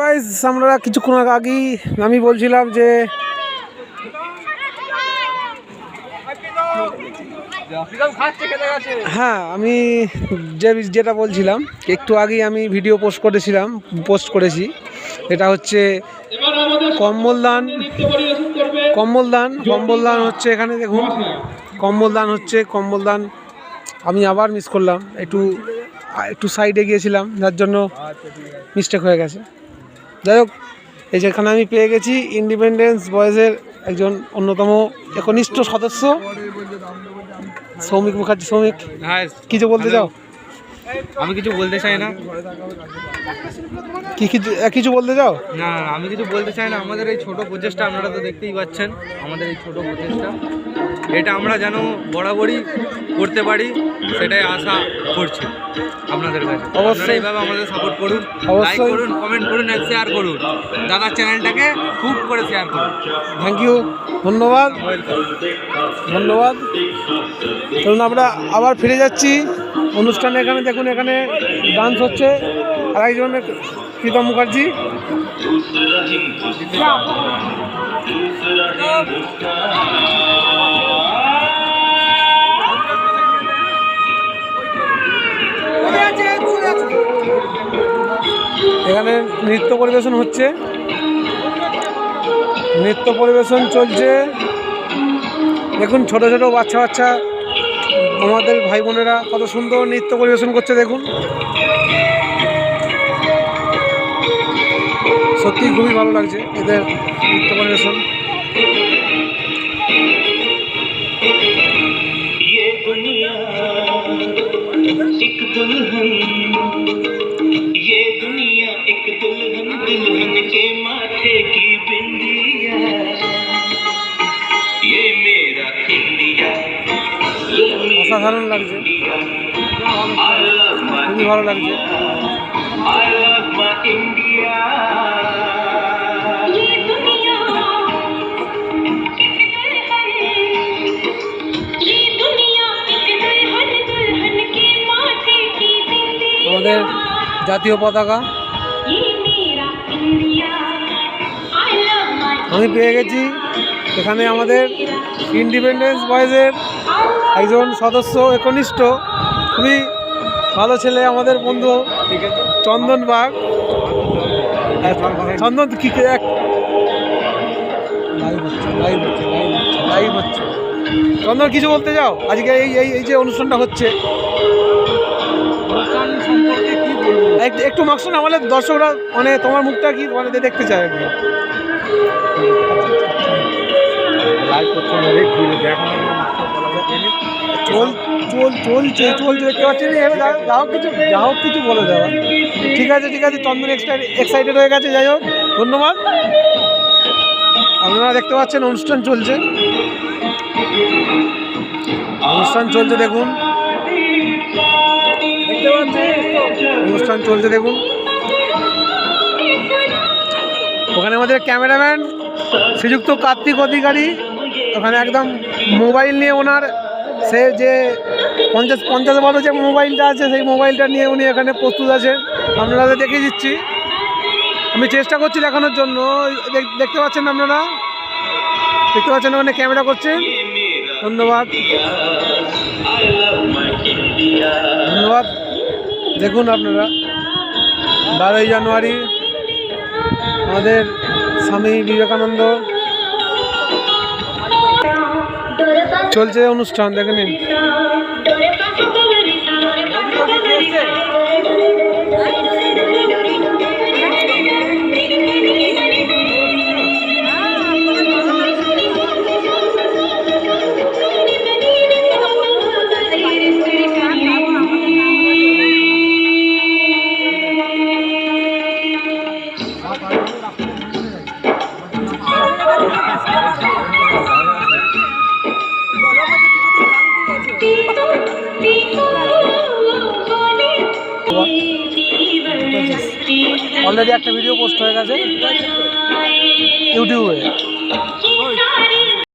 Guys আমরা কিছুক্ষণ আগেই আমি বলছিলাম যে হ্যাঁ আমি যেটা বলছিলাম একটু আগেই আমি ভিডিও পোস্ট করেছি। এটা হচ্ছে কম্বল দান হচ্ছে এখানে দেখুন কম্বল দান আমি আবার মিস করলাম, একটু সাইডে গিয়েছিলাম যার জন্য মিস্টেক হয়ে গেছে। যাই হোক, এই যেখানে আমি পেয়ে গেছি ইন্ডিপেন্ডেন্স বয়েজের একজন অন্যতম একনিষ্ঠ সদস্য সৌমিক মুখার্জি। সৌমিক, হ্যাঁ, কিছু বলতে চাও? আমি কিছু বলতে চাই না। কিছু বলতে চাও? না, আমি কিছু বলতে চাই না। আমাদের এই ছোট প্রচেষ্টা, আপনারা তো দেখতেই পাচ্ছেন, আমাদের এই ছোট প্রচেষ্টা এটা আমরা যেন বরাবরই করতে পারি সেটাই আশা করছি আপনাদের কাছে। অবশ্যই এইভাবে আমাদের সাপোর্ট করুন, লাইক করুন, কমেন্ট করুন, শেয়ার করুন, দাদার চ্যানেলটাকে খুব করে শেয়ার করুন। থ্যাংক ইউ, ধন্যবাদ। চলুন আমরা আবার ফিরে যাচ্ছি অনুষ্ঠানে। এখানে দেখুন, এখানে ডান্স হচ্ছে আর একজন প্রীতম মুখার্জি। এখানে নৃত্য পরিবেশন চলছে। দেখুন ছোট ছোট বাচ্চা আমাদের ভাই বোনেরা কত সুন্দর নৃত্য পরিবেশন করছে। দেখুন, সত্যি খুবই ভালো লাগছে এদের নৃত্য পরিবেশন। অসাধারণ লাগছে, খুবই ভালো লাগছে। আমাদের জাতীয় পতাকা আমি পেয়ে গেছি। এখানে আমাদের ইন্ডিপেন্ডেন্স বয়েজের একজন সদস্য একনিষ্ঠ, খুবই ভালো ছেলে, আমাদের বন্ধু চন্দন বাগ। চন্দন কি লাইভ হচ্ছে চন্দন, কিছু বলতে যাও আজকে এই যে অনুষ্ঠানটা হচ্ছে? একটু মাকসুন, আমাদের দর্শকরা মানে তোমার মুখটা কি মানে দেখতে চায় একটু। চলছে দেখতে পাচ্ছি। যা হোক কিছু বলে দেওয়া। ঠিক আছে চন্দন এক্সাইটেড হয়ে গেছে। যাই হোক, ধন্যবাদ। আপনারা দেখতে পাচ্ছেন অনুষ্ঠান চলছে দেখুন, অনুষ্ঠান চলছে দেখুন। ওখানে আমাদের ক্যামেরাম্যান শ্রীযুক্ত কার্তিক অধিকারী, ওখানে একদম মোবাইল নিয়ে ওনার সে যে 50 বড় যে মোবাইলটা আছে সেই মোবাইলটা নিয়ে উনি এখানে প্রস্তুত আছেন। আপনাদের দেখিয়ে দিচ্ছি, আমি চেষ্টা করছি দেখানোর জন্য। দেখতে পাচ্ছেন আপনারা, ওখানে ক্যামেরা করছেন। ধন্যবাদ। দেখুন আপনারা, 12ই জানুয়ারি আমাদের স্বামী বিবেকানন্দ চলছে অনুষ্ঠান, দেখে নিন। অলরেডি একটা ভিডিও পোস্ট হয়ে গেছে ইউটিউবে।